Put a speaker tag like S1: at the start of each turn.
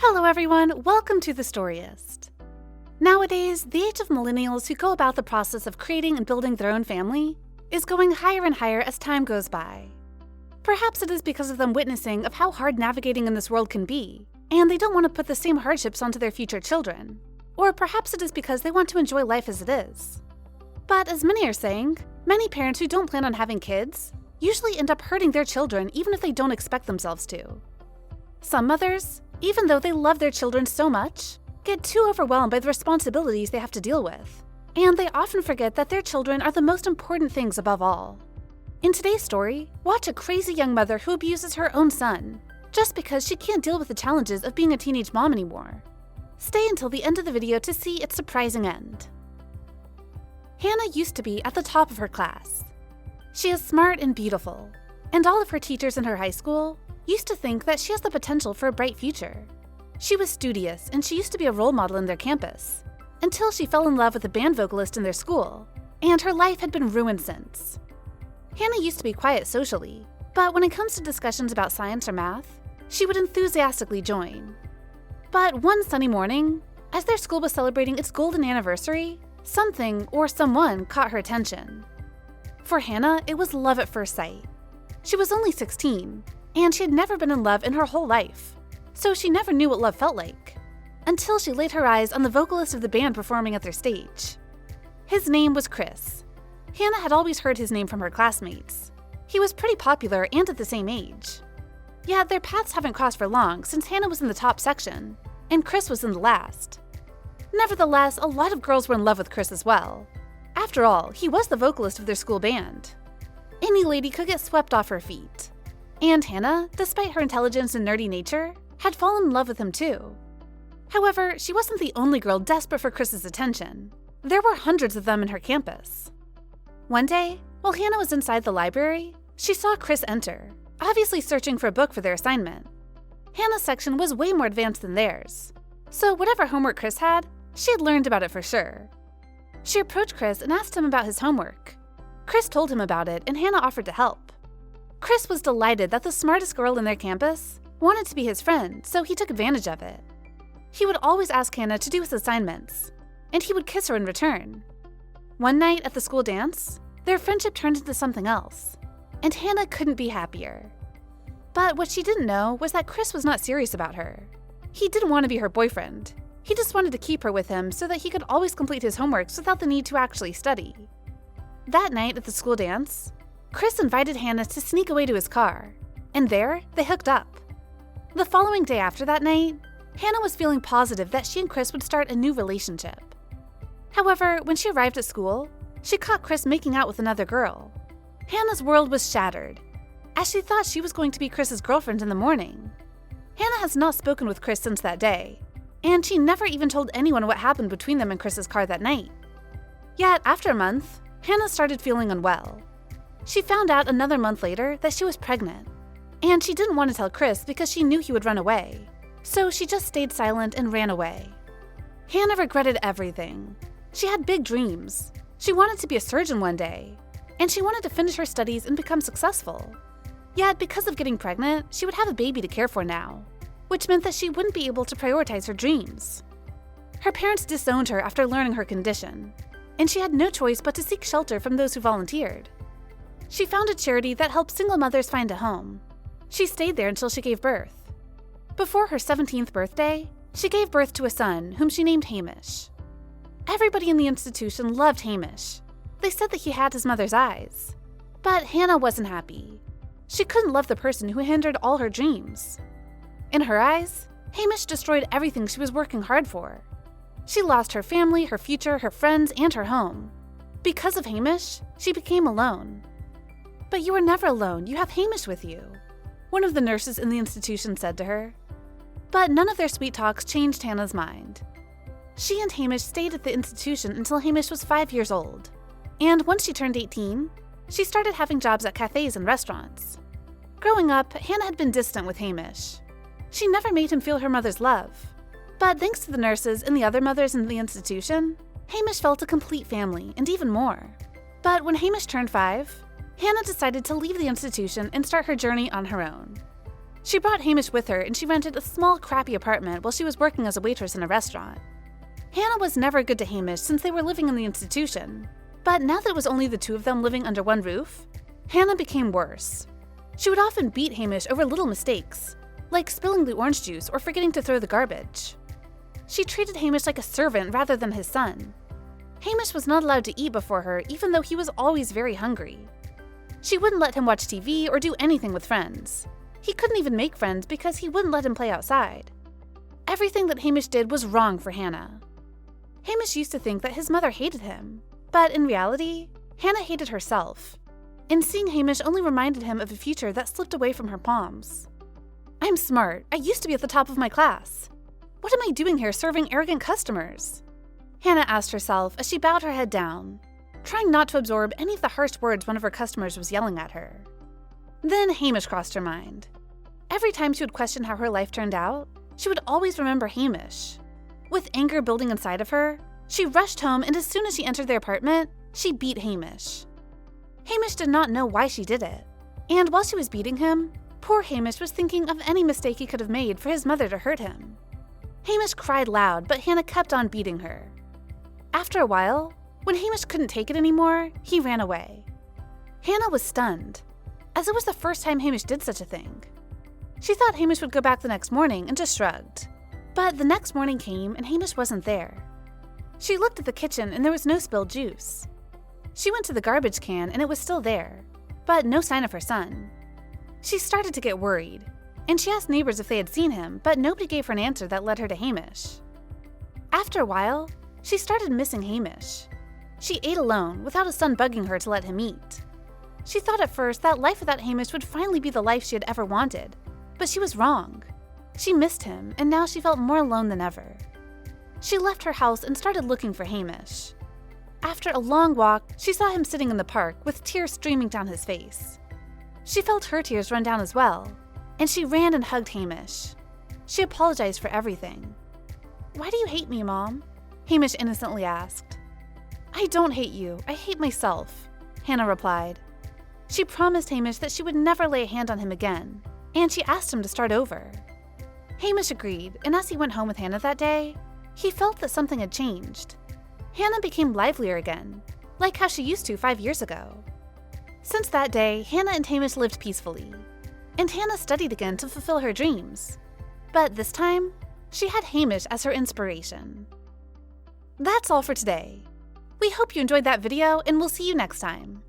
S1: Hello everyone, welcome to the Storyist. Nowadays, the age of millennials who go about the process of creating and building their own family is going higher and higher as time goes by. Perhaps it is because of them witnessing of how hard navigating in this world can be, and they don't want to put the same hardships onto their future children. Or perhaps it is because they want to enjoy life as it is. But as many are saying, many parents who don't plan on having kids usually end up hurting their children even if they don't expect themselves to. Some mothers, even though they love their children so much, get too overwhelmed by the responsibilities they have to deal with, and they often forget that their children are the most important things above all. In today's story, watch a crazy young mother who abuses her own son, just because she can't deal with the challenges of being a teenage mom anymore. Stay until the end of the video to see its surprising end. Hannah used to be at the top of her class. She is smart and beautiful, and all of her teachers in her high school used to think that she has the potential for a bright future. She was studious and she used to be a role model in their campus, until she fell in love with a band vocalist in their school, and her life had been ruined since. Hannah used to be quiet socially, but when it comes to discussions about science or math, she would enthusiastically join. But one sunny morning, as their school was celebrating its golden anniversary, something or someone caught her attention. For Hannah, it was love at first sight. She was only 16, and she had never been in love in her whole life, so she never knew what love felt like, until she laid her eyes on the vocalist of the band performing at their stage. His name was Chris. Hannah had always heard his name from her classmates. He was pretty popular and at the same age. Yet their paths haven't crossed for long since Hannah was in the top section, and Chris was in the last. Nevertheless, a lot of girls were in love with Chris as well. After all, he was the vocalist of their school band. Any lady could get swept off her feet. And Hannah, despite her intelligence and nerdy nature, had fallen in love with him too. However, she wasn't the only girl desperate for Chris's attention. There were hundreds of them in her campus. One day, while Hannah was inside the library, she saw Chris enter, obviously searching for a book for their assignment. Hannah's section was way more advanced than theirs, so whatever homework Chris had, she had learned about it for sure. She approached Chris and asked him about his homework. Chris told him about it, and Hannah offered to help. Chris was delighted that the smartest girl in their campus wanted to be his friend, so he took advantage of it. He would always ask Hannah to do his assignments, and he would kiss her in return. One night at the school dance, their friendship turned into something else, and Hannah couldn't be happier. But what she didn't know was that Chris was not serious about her. He didn't want to be her boyfriend. He just wanted to keep her with him so that he could always complete his homeworks without the need to actually study. That night at the school dance, Chris invited Hannah to sneak away to his car, and there, they hooked up. The following day after that night, Hannah was feeling positive that she and Chris would start a new relationship. However, when she arrived at school, she caught Chris making out with another girl. Hannah's world was shattered, as she thought she was going to be Chris's girlfriend in the morning. Hannah has not spoken with Chris since that day, and she never even told anyone what happened between them in Chris's car that night. Yet, after a month, Hannah started feeling unwell. She found out another month later that she was pregnant, and she didn't want to tell Chris because she knew he would run away, so she just stayed silent and ran away. Hannah regretted everything. She had big dreams. She wanted to be a surgeon one day, and she wanted to finish her studies and become successful. Yet, because of getting pregnant, she would have a baby to care for now, which meant that she wouldn't be able to prioritize her dreams. Her parents disowned her after learning her condition, and she had no choice but to seek shelter from those who volunteered. She found a charity that helped single mothers find a home. She stayed there until she gave birth. Before her 17th birthday, she gave birth to a son whom she named Hamish. Everybody in the institution loved Hamish. They said that he had his mother's eyes. But Hannah wasn't happy. She couldn't love the person who hindered all her dreams. In her eyes, Hamish destroyed everything she was working hard for. She lost her family, her future, her friends, and her home. Because of Hamish, she became alone. But you are never alone, you have Hamish with you, one of the nurses in the institution said to her. But none of their sweet talks changed Hannah's mind. She and Hamish stayed at the institution until Hamish was 5 years old. And once she turned 18, she started having jobs at cafes and restaurants. Growing up, Hannah had been distant with Hamish. She never made him feel her mother's love. But thanks to the nurses and the other mothers in the institution, Hamish felt a complete family and even more. But when Hamish turned 5, Hannah decided to leave the institution and start her journey on her own. She brought Hamish with her and she rented a small, crappy apartment while she was working as a waitress in a restaurant. Hannah was never good to Hamish since they were living in the institution, but now that it was only the two of them living under one roof, Hannah became worse. She would often beat Hamish over little mistakes, like spilling the orange juice or forgetting to throw the garbage. She treated Hamish like a servant rather than his son. Hamish was not allowed to eat before her even though he was always very hungry. She wouldn't let him watch TV or do anything with friends. He couldn't even make friends because he wouldn't let him play outside. Everything that Hamish did was wrong for Hannah. Hamish used to think that his mother hated him, but in reality, Hannah hated herself. And seeing Hamish only reminded him of a future that slipped away from her palms. "I'm smart. I used to be at the top of my class. What am I doing here serving arrogant customers?" Hannah asked herself as she bowed her head down, trying not to absorb any of the harsh words one of her customers was yelling at her. Then Hamish crossed her mind. Every time she would question how her life turned out, she would always remember Hamish. With anger building inside of her, she rushed home and as soon as she entered their apartment, she beat Hamish. Hamish did not know why she did it, and while she was beating him, poor Hamish was thinking of any mistake he could have made for his mother to hurt him. Hamish cried loud, but Hannah kept on beating her. After a while, when Hamish couldn't take it anymore, he ran away. Hannah was stunned, as it was the first time Hamish did such a thing. She thought Hamish would go back the next morning and just shrugged. But the next morning came and Hamish wasn't there. She looked at the kitchen and there was no spilled juice. She went to the garbage can and it was still there, but no sign of her son. She started to get worried, and she asked neighbors if they had seen him, but nobody gave her an answer that led her to Hamish. After a while, she started missing Hamish. She ate alone, without a son bugging her to let him eat. She thought at first that life without Hamish would finally be the life she had ever wanted, but she was wrong. She missed him, and now she felt more alone than ever. She left her house and started looking for Hamish. After a long walk, she saw him sitting in the park with tears streaming down his face. She felt her tears run down as well, and she ran and hugged Hamish. She apologized for everything. "Why do you hate me, Mom?" Hamish innocently asked. "I don't hate you, I hate myself," Hannah replied. She promised Hamish that she would never lay a hand on him again, and she asked him to start over. Hamish agreed, and as he went home with Hannah that day, he felt that something had changed. Hannah became livelier again, like how she used to 5 years ago. Since that day, Hannah and Hamish lived peacefully, and Hannah studied again to fulfill her dreams. But this time, she had Hamish as her inspiration. That's all for today. We hope you enjoyed that video, and we'll see you next time.